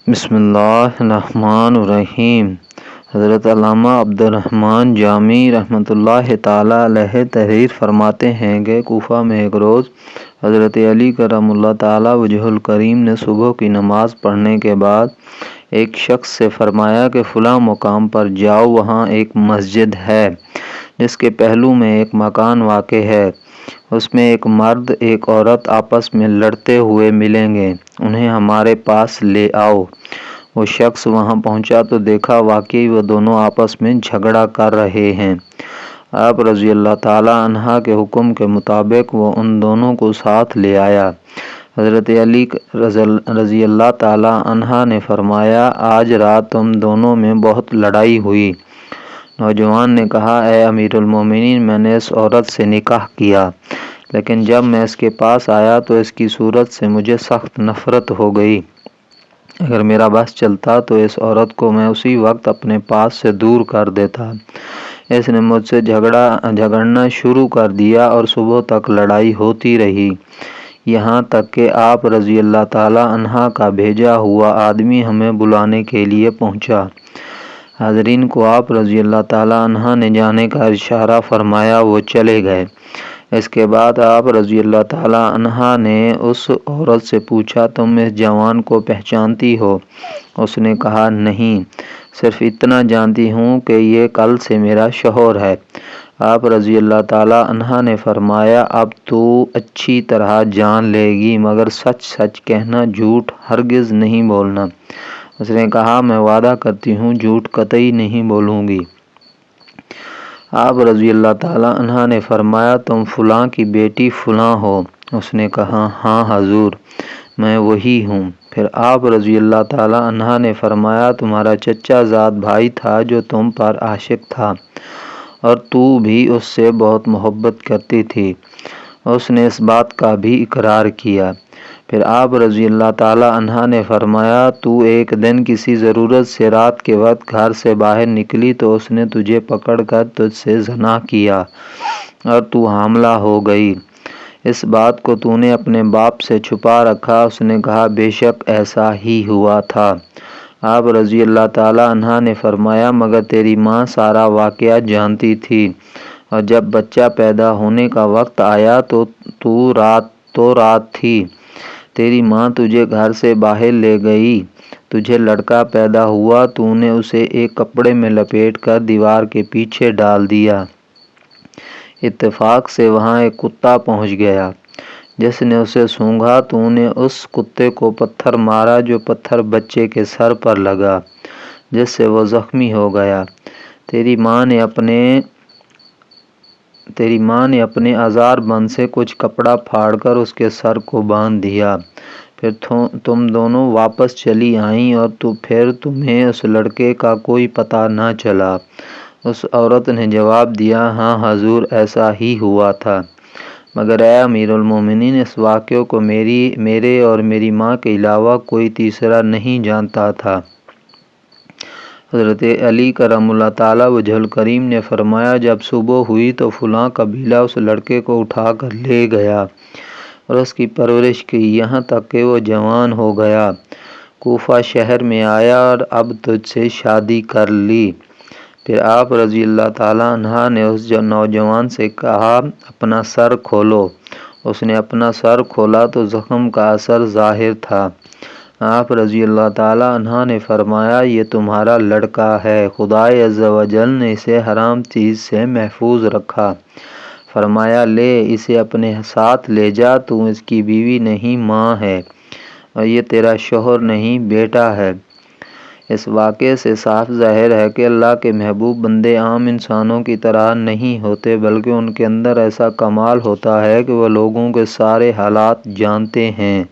بسم اللہ الرحمن الرحیم۔ حضرت علامہ عبدالرحمن جامی رحمۃ اللہ تعالیٰ علیہ تحریر فرماتے ہیں کہ کوفہ میں ایک روز حضرت علی کرم اللہ تعالیٰ وجہ الکریم نے صبح کی نماز پڑھنے کے بعد ایک شخص سے فرمایا کہ فلاں مقام پر جاؤ، وہاں ایک مسجد ہے جس کے پہلو میں ایک مکان واقع ہے، اس میں ایک مرد ایک عورت آپس میں لڑتے ہوئے ملیں گے، انہیں ہمارے پاس لے آؤ۔ وہ شخص وہاں پہنچا تو دیکھا واقعی وہ دونوں آپس میں جھگڑا کر رہے ہیں۔ آپ رضی اللہ تعالیٰ عنہ کے حکم کے مطابق وہ ان دونوں کو ساتھ لے آیا۔ حضرت علی رضی اللہ تعالیٰ عنہ نے فرمایا، آج رات تم دونوں میں بہت لڑائی ہوئی۔ نوجوان نے کہا، اے امیر المومنین، میں نے اس عورت سے نکاح کیا، لیکن جب میں اس کے پاس آیا تو اس کی صورت سے مجھے سخت نفرت ہو گئی۔ اگر میرا بس چلتا تو اس عورت کو میں اسی وقت اپنے پاس سے دور کر دیتا۔ اس نے مجھ سے جھگڑنا شروع کر دیا اور صبح تک لڑائی ہوتی رہی، یہاں تک کہ آپ رضی اللہ تعالیٰ عنہ کا بھیجا ہوا آدمی ہمیں بلانے کے لیے پہنچا۔ حاضرین کو آپ رضی اللہ تعالیٰ عنہ نے جانے کا اشارہ فرمایا، وہ چلے گئے۔ اس کے بعد آپ رضی اللہ تعالیٰ عنہ نے اس عورت سے پوچھا، تم اس جوان کو پہچانتی ہو؟ اس نے کہا، نہیں، صرف اتنا جانتی ہوں کہ یہ کل سے میرا شوہر ہے۔ آپ رضی اللہ تعالیٰ عنہ نے فرمایا، اب تو اچھی طرح جان لے گی، مگر سچ سچ کہنا، جھوٹ ہرگز نہیں بولنا۔ اس نے کہا، میں وعدہ کرتی ہوں جھوٹ قطعی نہیں بولوں گی۔ آپ رضی اللہ تعالیٰ عنہ نے فرمایا، تم فلاں کی بیٹی فلاں ہو؟ اس نے کہا، ہاں حضور، میں وہی ہوں۔ پھر آپ رضی اللہ تعالیٰ عنہ نے فرمایا، تمہارا چچا زاد بھائی تھا جو تم پر عاشق تھا اور تو بھی اس سے بہت محبت کرتی تھی، اس نے اس بات کا بھی اقرار کیا۔ پھر آپ رضی اللہ تعالیٰ عنہ نے فرمایا، تو ایک دن کسی ضرورت سے رات کے وقت گھر سے باہر نکلی تو اس نے تجھے پکڑ کر تجھ سے زنا کیا اور تو حاملہ ہو گئی۔ اس بات کو تو نے اپنے باپ سے چھپا رکھا۔ اس نے کہا، بے شک ایسا ہی ہوا تھا۔ آپ رضی اللہ تعالیٰ عنہ نے فرمایا، مگر تیری ماں سارا واقعہ جانتی تھی، اور جب بچہ پیدا ہونے کا وقت آیا تو رات تھی، تیری ماں تجھے گھر سے باہر لے گئی، تجھے لڑکا پیدا ہوا، تو نے اسے ایک کپڑے میں لپیٹ کر دیوار کے پیچھے ڈال دیا۔ اتفاق سے وہاں ایک کتا پہنچ گیا، جس نے اسے سونگھا، تو نے اس کتے کو پتھر مارا، جو پتھر بچے کے سر پر لگا، جس سے وہ زخمی ہو گیا۔ تیری ماں نے اپنے ازار بند سے کچھ کپڑا پھاڑ کر اس کے سر کو باندھ دیا۔ پھر تم دونوں واپس چلی آئیں اور پھر تمہیں اس لڑکے کا کوئی پتہ نہ چلا۔ اس عورت نے جواب دیا، ہاں حضور، ایسا ہی ہوا تھا، مگر اے امیر المومنین، اس واقعے کو میرے اور میری ماں کے علاوہ کوئی تیسرا نہیں جانتا تھا۔ حضرت علی کرم اللہ تعالیٰ وجہ الکریم نے فرمایا، جب صبح ہوئی تو فلاں قبیلہ اس لڑکے کو اٹھا کر لے گیا اور اس کی پرورش کی، یہاں تک کہ وہ جوان ہو گیا، کوفہ شہر میں آیا اور اب تجھ سے شادی کر لی۔ پھر آپ رضی اللہ تعالیٰ عنہ نے اس نوجوان سے کہا، اپنا سر کھولو۔ اس نے اپنا سر کھولا تو زخم کا اثر ظاہر تھا۔ آپ رضی اللہ تعالیٰ عنہ نے فرمایا، یہ تمہارا لڑکا ہے، خدائے عز و جل نے اسے حرام چیز سے محفوظ رکھا۔ فرمایا، لے اسے اپنے ساتھ لے جا، تو اس کی بیوی نہیں، ماں ہے، اور یہ تیرا شوہر نہیں، بیٹا ہے۔ اس واقعے سے صاف ظاہر ہے کہ اللہ کے محبوب بندے عام انسانوں کی طرح نہیں ہوتے، بلکہ ان کے اندر ایسا کمال ہوتا ہے کہ وہ لوگوں کے سارے حالات جانتے ہیں۔